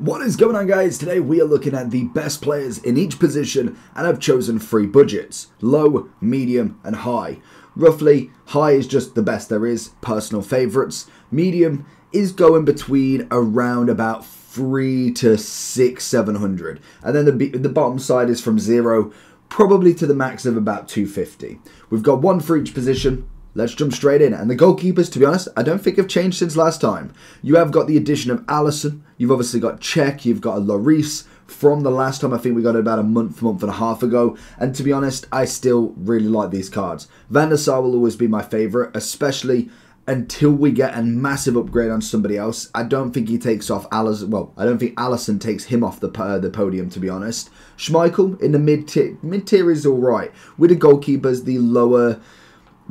What is going on, guys? Today we are looking at the best players in each position, and I've chosen 3 budgets: low, medium and high. Roughly, high is just the best there is, personal favourites. Medium is going between around about 3 to 6, 700. And then the bottom side is from 0 probably to the max of about 250. We've got 1 for each position. Let's jump straight in. And the goalkeepers, to be honest, I don't think have changed since last time. You have got the addition of Alisson. You've obviously got Czech. You've got a Lloris. From the last time, I think we got it about a month and a half ago. And to be honest, I still really like these cards. Van der Sar will always be my favourite, especially until we get a massive upgrade on somebody else. I don't think he takes off Alisson. Well, I don't think Alisson takes him off the podium, to be honest. Schmeichel in the mid-tier is alright. With the goalkeepers, the lower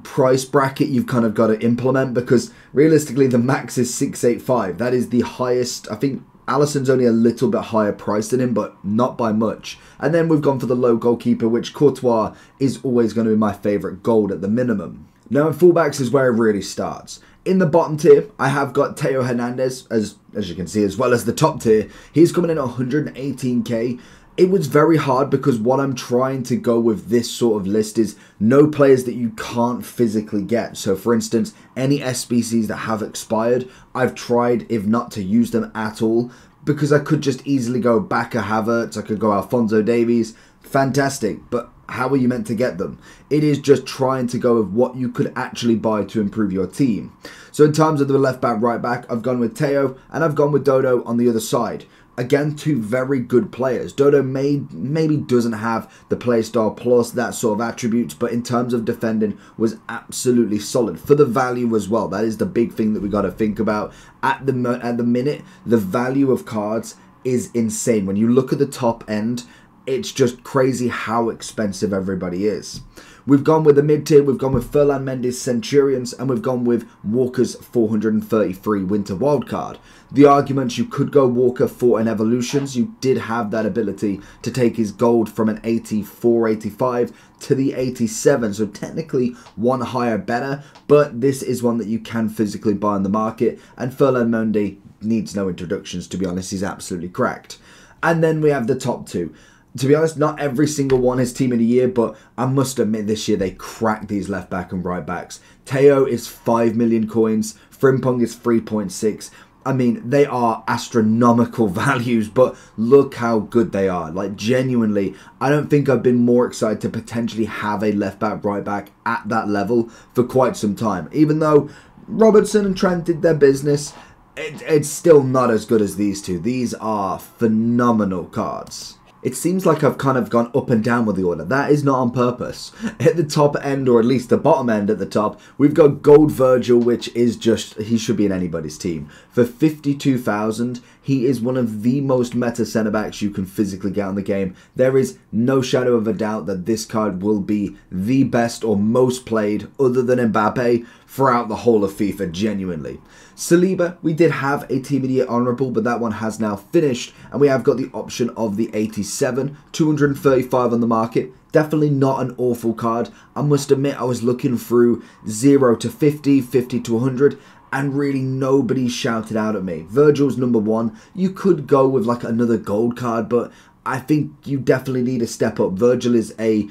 price bracket you've kind of got to implement, because realistically the max is 685. That is the highest. I think Alisson's only a little bit higher priced than him, but not by much. And then we've gone for the low goalkeeper, which Courtois is always going to be my favourite gold at the minimum. Now in fullbacks is where it really starts. In the bottom tier, I have got Theo Hernandez, as you can see, as well as the top tier. He's coming in at 118k. It was very hard because what I'm trying to go with this sort of list is no players that you can't physically get. So for instance, any SBCs that have expired, I've tried, if not to use them at all, because I could just easily go back a Havertz, I could go Alphonso Davies, fantastic, but how are you meant to get them? It is just trying to go with what you could actually buy to improve your team. So in terms of the left back, right back, I've gone with Theo and I've gone with Dodo on the other side. Again, 2 very good players. Dodo maybe doesn't have the playstyle plus that sort of attributes, but in terms of defending was absolutely solid for the value as well. That is the big thing that we got to think about at the minute. The value of cards is insane. When you look at the top end, it's just crazy how expensive everybody is. We've gone with the mid-tier, we've gone with Ferland Mendy's Centurions, and we've gone with Walker's 433 Winter Wildcard. The arguments, you could go Walker for an Evolutions. You did have that ability to take his gold from an 84, 85 to the 87, so technically one higher better, but this is one that you can physically buy on the market, and Ferland Mendy needs no introductions, to be honest. He's absolutely cracked. And then we have the top 2. To be honest, not every single one is Team of the Year, but I must admit this year they cracked these left back and right backs. Theo is 5 million coins, Frimpong is 3.6. I mean, they are astronomical values, but look how good they are. Like, genuinely, I don't think I've been more excited to potentially have a left back, right back at that level for quite some time. Even though Robertson and Trent did their business, it's still not as good as these 2. These are phenomenal cards. It seems like I've kind of gone up and down with the order. That is not on purpose. At the top end, or at least the bottom end at the top, we've got Gold Virgil, which is just, he should be in anybody's team. For 52,000, he is one of the most meta centre-backs you can physically get on the game. There is no shadow of a doubt that this card will be the best or most played, other than Mbappe, throughout the whole of FIFA, genuinely. Saliba, we did have a Team of the Year Honourable, but that one has now finished, and we have got the option of the 87, 235 on the market. Definitely not an awful card. I must admit, I was looking through 0 to 50, 50 to 100, and really nobody shouted out at me. Virgil's number 1. You could go with like another gold card, but I think you definitely need to step up. Virgil is a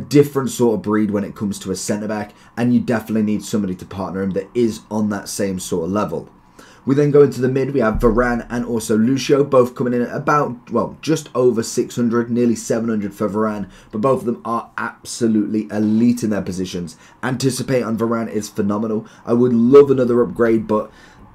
different sort of breed when it comes to a centre-back, and you definitely need somebody to partner him that is on that same sort of level. We then go into the mid, we have Varane and also Lucio, both coming in at about, well, just over 600, nearly 700 for Varane, but both of them are absolutely elite in their positions. Anticipate on Varane is phenomenal. I would love another upgrade, but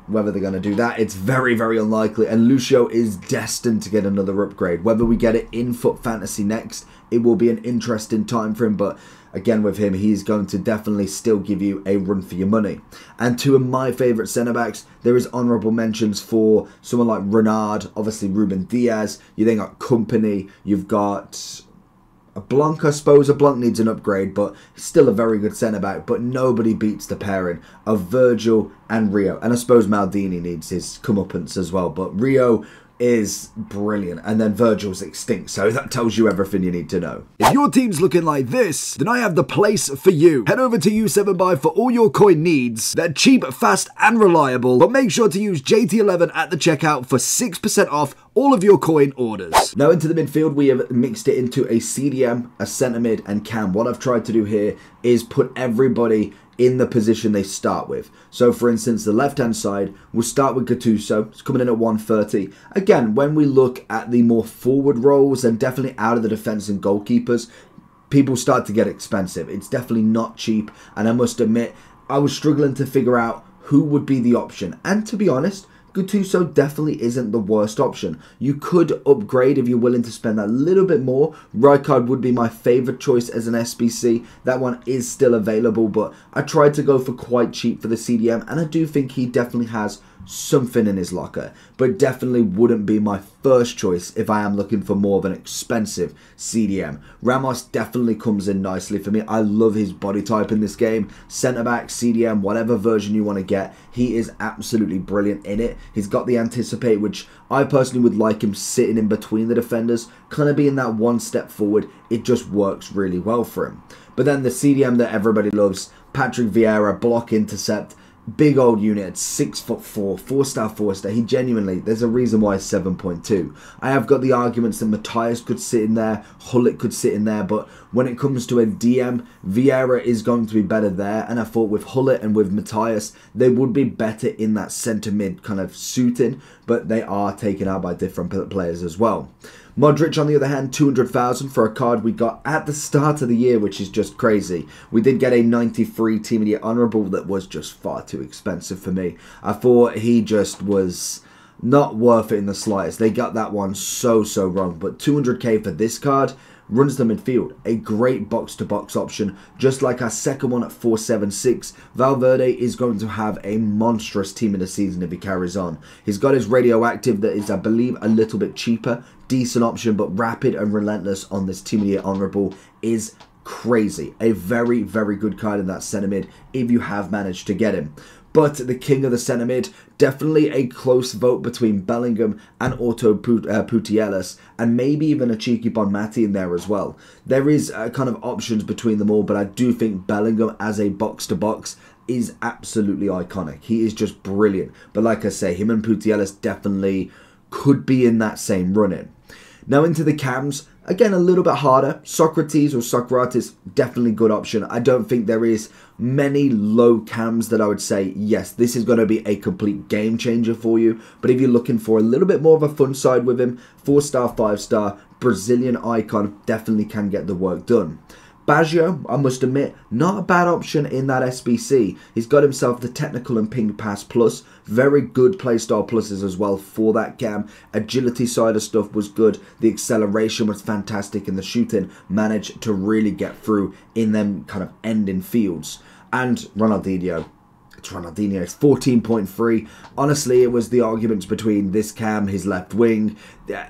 whether they're going to do that, it's very, very unlikely. And Lucio is destined to get another upgrade. Whether we get it in Foot Fantasy next, it will be an interesting time for him. But again, with him, he's going to definitely still give you a run for your money. And 2 of my favourite centre-backs, there is honourable mentions for someone like Renard, obviously Ruben Diaz. You then got Company, you've got a Blanc, I suppose. A Blanc needs an upgrade, but still a very good centre-back. But nobody beats the pairing of Virgil and Rio. And I suppose Maldini needs his comeuppance as well. But Rio is brilliant, and then Virgil's extinct, so that tells you everything you need to know. If your team's looking like this, then I have the place for you. Head over to U7Buy for all your coin needs. They're cheap, fast, and reliable, but make sure to use JT11 at the checkout for 6% off all of your coin orders. Now into the midfield, we have mixed it into a CDM, a centre mid, and cam. What I've tried to do here is put everybody in the position they start with. So for instance, the left hand side, we'll start with Gattuso. It's coming in at 130. Again, when we look at the more forward roles and definitely out of the defence and goalkeepers, people start to get expensive. It's definitely not cheap, and I must admit, I was struggling to figure out who would be the option. And to be honest, Gattuso definitely isn't the worst option. You could upgrade if you're willing to spend a little bit more. Rijkaard would be my favourite choice as an SBC. That one is still available, but I tried to go for quite cheap for the CDM, and I do think he definitely has something in his locker, but definitely wouldn't be my first choice if I am looking for more of an expensive CDM. Ramos definitely comes in nicely for me. I love his body type in this game. Centre back, CDM, whatever version you want to get, he is absolutely brilliant in it. He's got the anticipate, which I personally would like him sitting in between the defenders, kind of being that one step forward. It just works really well for him. But then the CDM that everybody loves, Patrick Vieira, block intercept. Big old unit, 6'4", 4-star, 4-star. He genuinely, there's a reason why it's 7.2. I have got the arguments that Matthias could sit in there, Hullet could sit in there, but when it comes to a DM, Vieira is going to be better there, and I thought with Hullet and with Matthias, they would be better in that centre mid kind of suiting, but they are taken out by different players as well. Modric, on the other hand, 200,000 for a card we got at the start of the year, which is just crazy. We did get a 93 Team of the Year Honourable that was just far too expensive for me. I thought he just was not worth it in the slightest. They got that one so wrong, but 200k for this card runs the midfield. A great box-to-box option, just like our second one at 476. Valverde is going to have a monstrous team in the season if he carries on. He's got his radioactive that is, I believe, a little bit cheaper. Decent option, but rapid and relentless on this Team of the Year Honourable is crazy. A very good card in that centre mid if you have managed to get him. But the king of the centre mid, definitely a close vote between Bellingham and Otto Putellas, and maybe even a cheeky Bonmati in there as well. There is kind of options between them all, but I do think Bellingham as a box-to-box is absolutely iconic. He is just brilliant. But like I say, him and Putellas definitely could be in that same run-in. Now into the cams, again a little bit harder. Socrates or Socrates, definitely good option. I don't think there is many low cams that I would say, yes, this is going to be a complete game changer for you. But if you're looking for a little bit more of a fun side with him, 4-star, 5-star, Brazilian icon, definitely can get the work done. Baggio, I must admit, not a bad option in that SBC. He's got himself the technical and ping pass plus. Very good playstyle pluses as well for that cam. Agility side of stuff was good. The acceleration was fantastic, and the shooting managed to really get through in them kind of ending fields. And Ronaldinho. It's 14.3. Honestly, it was the arguments between this cam, his left wing.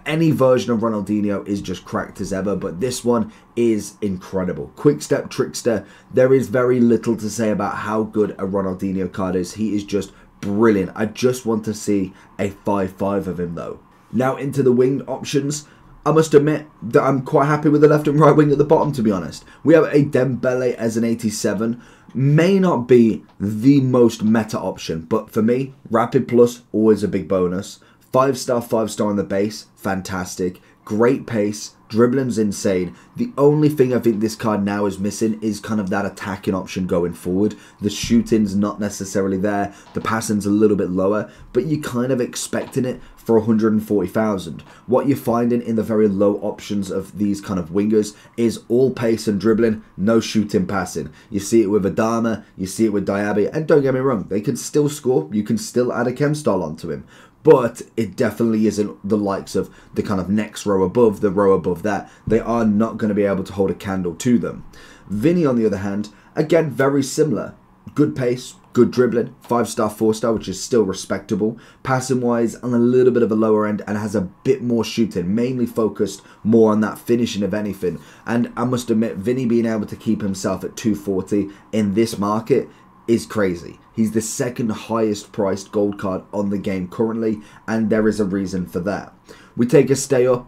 Any version of Ronaldinho is just cracked as ever, but this one is incredible. Quick step trickster. There is very little to say about how good a Ronaldinho card is. He is just brilliant. I just want to see a 5-5 of him though. Now into the wing options. I must admit that I'm quite happy with the left and right wing at the bottom, to be honest. We have a Dembele as an 87. May not be the most meta option, but for me, Rapid Plus, always a big bonus. 5-star, 5-star on the base, fantastic. Great pace, dribbling's insane. The only thing I think this card now is missing is kind of that attacking option going forward. The shooting's not necessarily there. The passing's a little bit lower, but you're kind of expecting it for 140,000. What you're finding in the very low options of these kind of wingers is all pace and dribbling, no shooting passing. You see it with Adama, you see it with Diaby, and don't get me wrong, they can still score. You can still add a chem style onto him. But it definitely isn't the likes of the kind of next row above, the row above that. They are not going to be able to hold a candle to them. Vinny, on the other hand, again, very similar. Good pace, good dribbling, 5-star, 4-star, which is still respectable. Passing-wise, on a little bit of a lower end and has a bit more shooting, mainly focused more on that finishing of anything. And I must admit, Vinny being able to keep himself at 240 in this market is crazy. He's the second highest priced gold card on the game currently, and there is a reason for that. We take a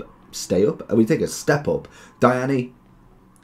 we take a step up. Diane,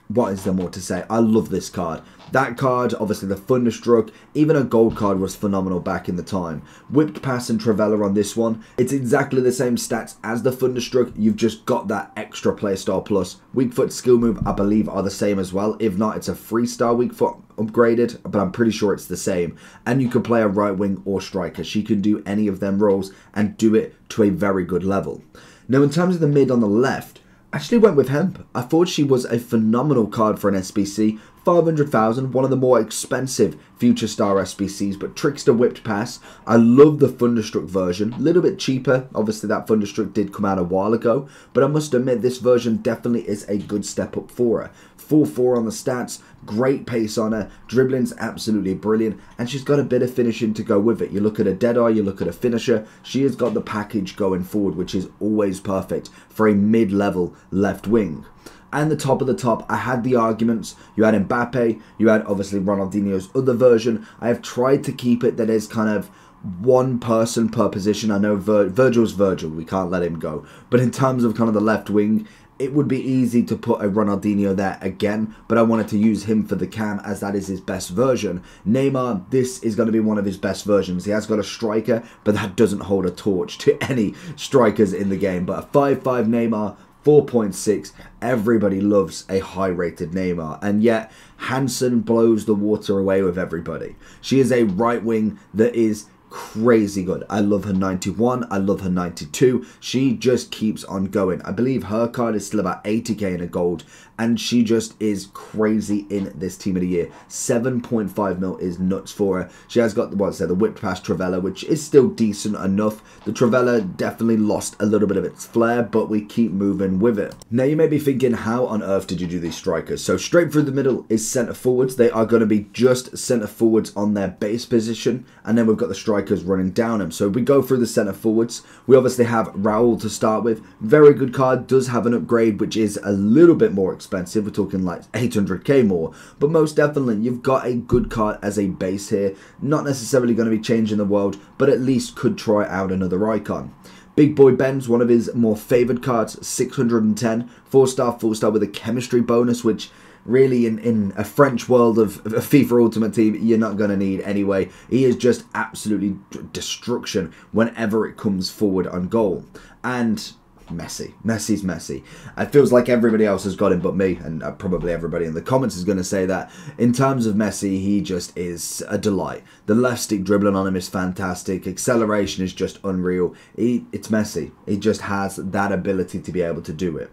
what is there more to say? I love this card. That card, obviously the Thunderstruck, even a gold card was phenomenal back in the time. Whipped Pass and Travella on this one. It's exactly the same stats as the Thunderstruck. You've just got that extra playstyle plus. Weak Foot Skill Move, I believe, are the same as well. If not, it's a 3-star Weak Foot upgraded, but I'm pretty sure it's the same. And you can play a right wing or striker. She can do any of them roles and do it to a very good level. Now, in terms of the mid on the left, I actually went with Hemp. I thought she was a phenomenal card for an SBC. 500,000, one of the more expensive Future Star SBCs, but Trickster Whipped Pass. I love the Thunderstruck version. A little bit cheaper. Obviously, that Thunderstruck did come out a while ago, but I must admit, this version definitely is a good step up for her. 4-4 on the stats, great pace on her, dribbling's absolutely brilliant, and she's got a bit of finishing to go with it. You look at a Deadeye, you look at a finisher, she has got the package going forward, which is always perfect for a mid-level left wing. And the top of the top, I had the arguments. You had Mbappe, you had obviously Ronaldinho's other version. I have tried to keep it that is kind of one person per position. I know Virgil's Virgil, we can't let him go. But in terms of kind of the left wing, it would be easy to put a Ronaldinho there again, but I wanted to use him for the cam as that is his best version. Neymar, this is going to be one of his best versions. He has got a striker, but that doesn't hold a torch to any strikers in the game. But a 5-5 Neymar, 4.6, everybody loves a high-rated Neymar, and yet Hansen blows the water away with everybody. She is a right wing that is crazy good. I love her 91, I love her 92. She just keeps on going. I believe her card is still about 80k in a gold, and she just is crazy in this team of the year. 7.5 mil is nuts for her. She has got the Whipped Pass Travella, which is still decent enough. The Travella definitely lost a little bit of its flair, but we keep moving with it. Now you may be thinking, how on earth did you do these strikers? So straight through the middle is centre forwards. They are going to be just centre forwards on their base position, and then we've got the strikers running down them. So we go through the centre forwards. We obviously have Raul to start with. Very good card, does have an upgrade, which is a little bit more expensive. We're talking like 800k more, but most definitely you've got a good card as a base here. Not necessarily going to be changing the world, but at least could try out another icon. Big Boy Ben's one of his more favoured cards, 610, 4-star with a chemistry bonus, which really in a French world of FIFA Ultimate Team, you're not going to need anyway. He is just absolutely destruction whenever it comes forward on goal. And Messi's Messi. It feels like everybody else has got him but me, and probably everybody in the comments is going to say that. In terms of Messi, he just is a delight. The left stick dribbling on him is fantastic. Acceleration is just unreal. It's Messi. He just has that ability to be able to do it.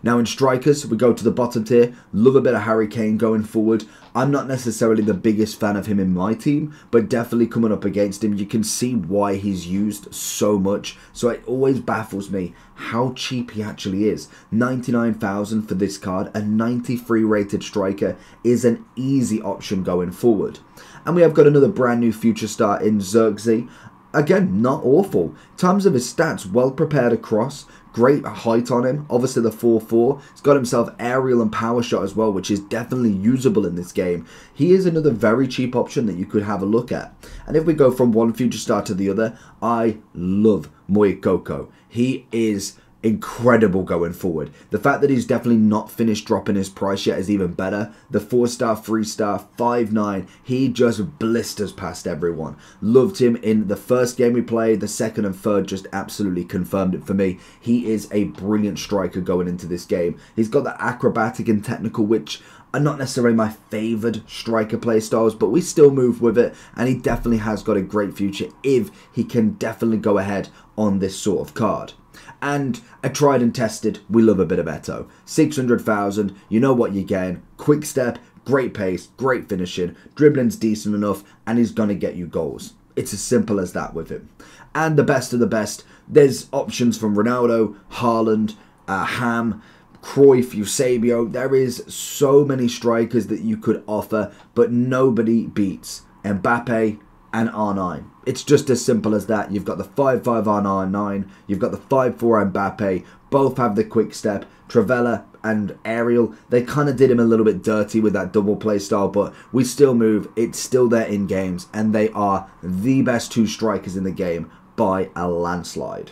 Now in strikers, we go to the bottom tier. Love a bit of Harry Kane going forward. I'm not necessarily the biggest fan of him in my team, but definitely coming up against him, you can see why he's used so much. So it always baffles me how cheap he actually is. 99,000 for this card. A 93 rated striker is an easy option going forward. And we have got another brand new future star in Xerxes. Again, not awful. In terms of his stats, well prepared across. Great height on him. Obviously the 4-4. He's got himself aerial and power shot as well, which is definitely usable in this game. He is another very cheap option that you could have a look at. And if we go from one future star to the other, I love Moukoko. He is incredible going forward. The fact that he's definitely not finished dropping his price yet is even better. The 4-star, 3-star, 5-9, he just blisters past everyone. Loved him in the first game we played. The second and third just absolutely confirmed it for me. He is a brilliant striker going into this game. He's got the acrobatic and technical, which are not necessarily my favoured striker play styles, but we still move with it, and he definitely has got a great future if he can definitely go ahead on this sort of card. And a tried and tested, we love a bit of Eto. 600,000, you know what you're getting. Quick step, great pace, great finishing, dribbling's decent enough, and he's going to get you goals. It's as simple as that with him. And the best of the best, there's options from Ronaldo, Haaland, Ham, Cruyff, Eusebio. There is so many strikers that you could offer, but nobody beats Mbappe and R9. It's just as simple as that. You've got the 5-5 on R9, you've got the 5-4 Mbappe, both have the quick step. Travella and Ariel, they kind of did him a little bit dirty with that double play style, but we still move, it's still there in games, and they are the best two strikers in the game by a landslide.